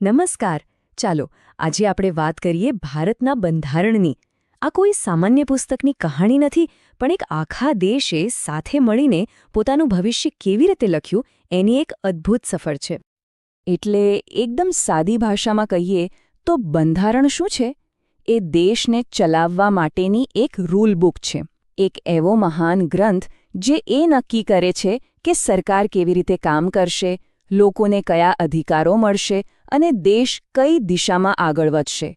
નમસ્કાર. ચાલો આજે આપણે વાત કરીએ ભારતના બંધારણની. આ કોઈ સામાન્ય પુસ્તકની કહાણી નથી, પણ એક આખા દેશે સાથે મળીને પોતાનું ભવિષ્ય કેવી રીતે લખ્યું એની એક અદ્ભુત સફર છે. એટલે એકદમ સાદી ભાષામાં કહીએ તો બંધારણ શું છે? એ દેશને ચલાવવા માટેની એક રૂલ બુક છે. એક એવો મહાન ગ્રંથ જે એ નક્કી કરે છે કે સરકાર કેવી રીતે કામ કરશે, લોકોને કયા અધિકારો મળશે અને દેશ કઈ દિશામાં આગળ વધશે.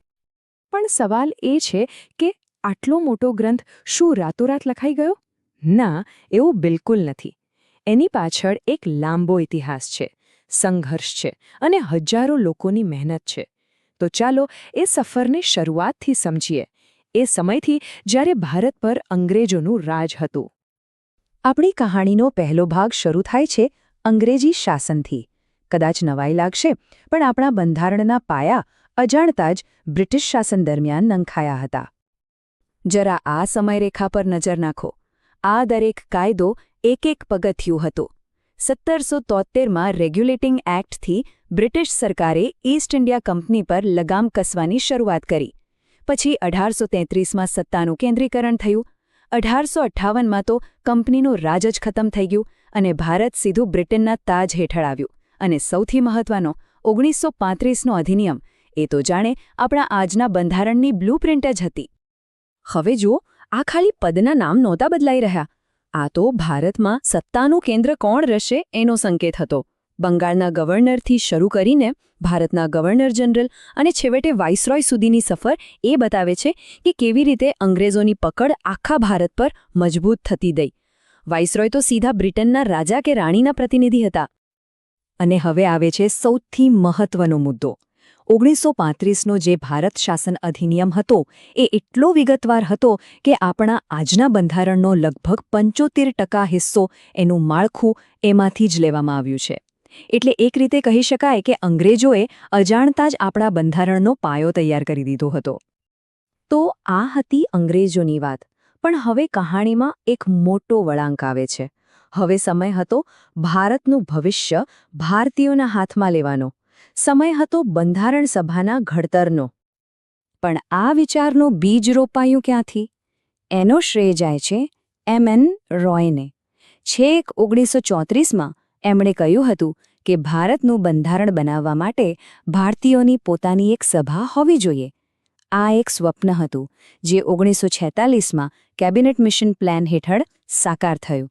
પણ સવાલ એ છે કે આટલો મોટો ગ્રંથ શું રાતોરાત લખાઈ ગયો? ના, એવું બિલકુલ નથી. એની પાછળ એક લાંબો ઇતિહાસ છે, સંઘર્ષ છે અને હજારો લોકોની મહેનત છે. તો ચાલો એ સફરને શરૂઆતથી સમજીએ, એ સમયથી જ્યારે ભારત પર અંગ્રેજોનું રાજ હતું. આપણી કહાણીનો પહેલો ભાગ શરૂ થાય છે અંગ્રેજી શાસનથી. કદાચ નવાઈ લાગશે, પણ આપણા બંધારણના પાયા અજાણતા જ બ્રિટિશ શાસન દરમિયાન નંખાયા હતા. જરા આ સમયરેખા પર નજર નાખો. આ દરેક કાયદો એક એક પગથિયું હતો. 1773માં રેગ્યુલેટિંગ એક્ટથી બ્રિટિશ સરકારે ઈસ્ટ ઇન્ડિયા કંપની પર લગામ કસવાની શરૂઆત કરી. પછી 1833માં સત્તાનું કેન્દ્રીકરણ થયું. 1858માં તો કંપનીનું રાજ જ ખતમ થઈ ગયું અને ભારત સીધું બ્રિટનના તાજ હેઠળ આવ્યું. અને સૌથી મહત્વનો 1935નો અધિનિયમ, એ તો જાણે આપણા આજના બંધારણની બ્લૂપ્રિન્ટ જ હતી. હવે જુઓ, આ ખાલી પદના નામ નહોતા બદલાઈ રહ્યા. આ તો ભારતમાં સત્તાનું કેન્દ્ર કોણ રહેશે એનો સંકેત હતો. બંગાળના ગવર્નરથી શરૂ કરીને ભારતના ગવર્નર જનરલ અને છેવટે વાઇસરોય સુધીની સફર એ બતાવે છે કે કેવી રીતે અંગ્રેજોની પકડ આખા ભારત પર મજબૂત થતી ગઈ. વાઇસરોય તો સીધા બ્રિટનના રાજા કે રાણીના પ્રતિનિધિ હતા. અને હવે આવે છે સૌથી મહત્વનો મુદ્દો. 1935નો જે ભારત શાસન અધિનિયમ હતો એ એટલો વિગતવાર હતો કે આપણા આજના બંધારણનો લગભગ 75% હિસ્સો, એનું માળખું એમાંથી જ લેવામાં આવ્યું છે. એટલે એક રીતે કહી શકાય કે અંગ્રેજોએ અજાણતા જ આપણા બંધારણનો પાયો તૈયાર કરી દીધો હતો. તો આ હતી અંગ્રેજોની વાત. પણ હવે કહાણીમાં એક મોટો વળાંક આવે છે. હવે સમય હતો ભારતનું ભવિષ્ય ભારતીયોના હાથમાં લેવાનો. સમય હતો બંધારણ સભાના ઘડતરનો. પણ આ વિચારનો બીજ રોપાયું ક્યાંથી? એનો શ્રેય જાય છે M.N. રોયને. છેક 1934માં એમણે કહ્યું હતું કે ભારતનું બંધારણ બનાવવા માટે ભારતીયોની પોતાની એક સભા હોવી જોઈએ. આ એક સ્વપ્ન હતું જે 1946માં કેબિનેટ મિશન પ્લાન હેઠળ સાકાર થયું.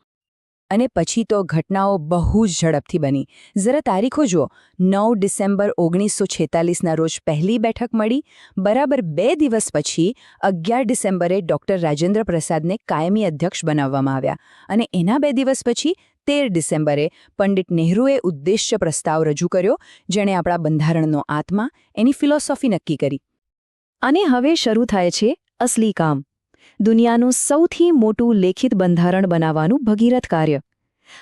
અને પછી તો ઘટનાઓ બહુ જ ઝડપથી બની. જરા તારીખો જુઓ. 9 ડિસેમ્બર 1946ના રોજ પહેલી બેઠક મળી. બરાબર 2 દિવસ પછી 11 ડિસેમ્બરે ડૉક્ટર રાજેન્દ્ર પ્રસાદને કાયમી અધ્યક્ષ બનાવવામાં આવ્યા. અને એના 2 દિવસ પછી 13 ડિસેમ્બરે પંડિત નહેરુએ ઉદ્દેશ્ય પ્રસ્તાવ રજૂ કર્યો, જેણે આપણા બંધારણનો આત્મા, એની ફિલોસોફી નક્કી કરી. અને હવે શરૂ થાય છે અસલી કામ. દુનિયાનું સૌથી મોટું લેખિત બંધારણ બનાવવાનું ભગીરથ કાર્ય.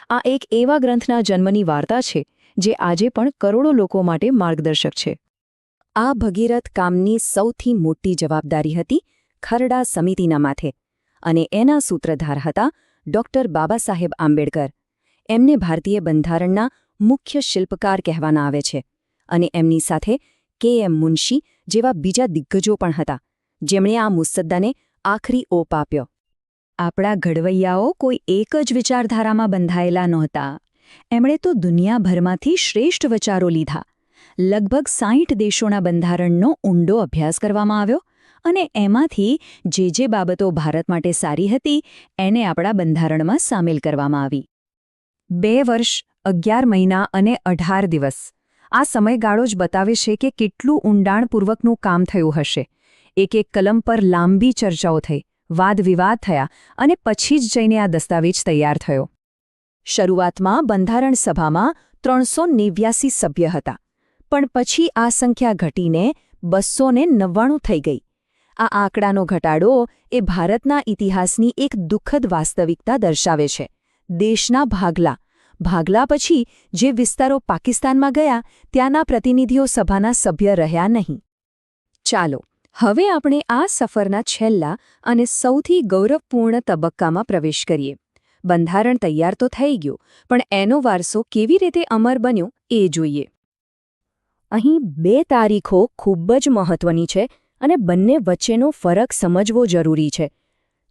આ એક એવા ગ્રંથના જન્મની વાર્તા છે જે આજે પણ કરોડો લોકો માટે માર્ગદર્શક છે. આ ભગીરથ કામની સૌથી મોટી જવાબદારી હતી ખરડા સમિતિના માથે. અને એના સૂત્રધાર હતા ડૉક્ટર બાબાસાહેબ આંબેડકર. એમને ભારતીય બંધારણના મુખ્ય શિલ્પકાર કહેવાના આવે છે. અને એમની સાથે K.M. મુનશી જેવા બીજા દિગ્ગજો પણ હતા, જેમણે આ મુસદ્દાને આખરી ઓપ આપ્યો. આપણા ઘડવૈયાઓ કોઈ એક જ વિચારધારામાં બંધાયેલા નહોતા. એમણે તો દુનિયાભરમાંથી શ્રેષ્ઠ વિચારો લીધા. લગભગ 60 દેશોના બંધારણનો ઊંડો અભ્યાસ કરવામાં આવ્યો અને એમાંથી જે બાબતો ભારત માટે સારી હતી એને આપણા બંધારણમાં સામેલ કરવામાં આવી. 2 વર્ષ, 11 મહિના અને 18 દિવસ. આ સમયગાળો જ બતાવે છે કે કેટલું ઊંડાણપૂર્વકનું કામ થયું હશે. એક કલમ પર લાંબી ચર્ચાઓ થઈ, વાદ-વિવાદ થયા અને પછી જ જઈને આ દસ્તાવેજ તૈયાર થયો. શરૂઆતમાં બંધારણ સભામાં 389 સભ્ય હતા, પણ પછી આ સંખ્યા ઘટીને 299 થઈ ગઈ. આ આંકડાનો ઘટાડો એ ભારતના ઇતિહાસની એક દુઃખદ વાસ્તવિકતા દર્શાવે છે. દેશના ભાગલા પછી જે વિસ્તારો પાકિસ્તાનમાં ગયા ત્યાંના પ્રતિનિધિઓ સભાના સભ્ય રહ્યા નહીં. ચાલો હવે આપણે આ સફરના છેલ્લા અને સૌથી ગૌરવપૂર્ણ તબક્કામાં પ્રવેશ કરીએ. બંધારણ તૈયાર તો થઈ ગયું, પણ એનો વારસો કેવી રીતે અમર બન્યો એ જોઈએ. અહીં 2 તારીખો ખૂબ જ મહત્વની છે અને બંને વચ્ચેનો ફરક સમજવો જરૂરી છે.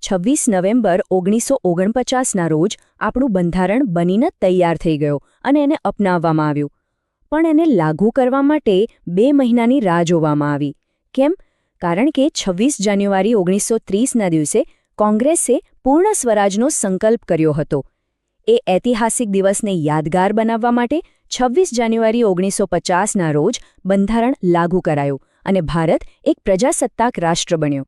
26 નવેમ્બર 1949ના રોજ આપણું બંધારણ બનીને તૈયાર થઈ ગયો અને એને અપનાવવામાં આવ્યું. પણ એને લાગુ કરવા માટે 2 મહિનાની રાહ જોવામાં આવી. કેમ? કારણ કે 26 જાન્યુઆરી 1930ના દિવસે કોંગ્રેસે પૂર્ણ સ્વરાજનો સંકલ્પ કર્યો હતો. એ ઐતિહાસિક દિવસને યાદગાર બનાવવા માટે 26 જાન્યુઆરી 1950ના રોજ બંધારણ લાગુ કરાયું અને ભારત એક પ્રજાસત્તાક રાષ્ટ્ર બન્યો.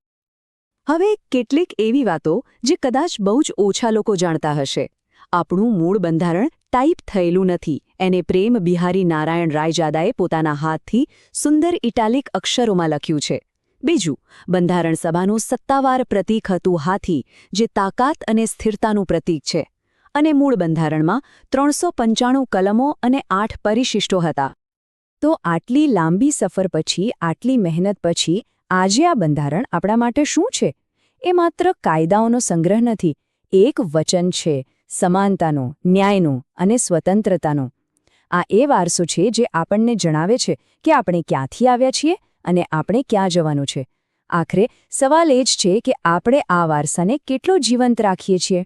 હવે કેટલીક એવી વાતો જે કદાચ બહુ જ ઓછા લોકો જાણતા હશે. આપણું મૂળ બંધારણ ટાઈપ થયેલું નથી. એને પ્રેમ બિહારી નારાયણ રાયજાદાએ પોતાના હાથથી સુંદર ઇટાલિક અક્ષરોમાં લખ્યું છે. બીજું, બંધારણ સભાનું સત્તાવાર પ્રતીક હતું હાથી, જે તાકાત અને સ્થિરતાનું પ્રતીક છે. અને મૂળ બંધારણમાં 395 કલમો અને 8 પરિશિષ્ટો હતા. તો આટલી લાંબી સફર પછી, આટલી મહેનત પછી આજે આ બંધારણ આપણા માટે શું છે? એ માત્ર કાયદાઓનો સંગ્રહ નથી. એક વચન છે, સમાનતાનો, ન્યાયનો અને સ્વતંત્રતાનો. આ એ વારસો છે જે આપણને જણાવે છે કે આપણે ક્યાંથી આવ્યા છીએ અને આપણે ક્યાં જવાનું છે. આખરે સવાલ એ જ છે કે આપણે આ વારસાને કેટલો જીવંત રાખીએ છીએ.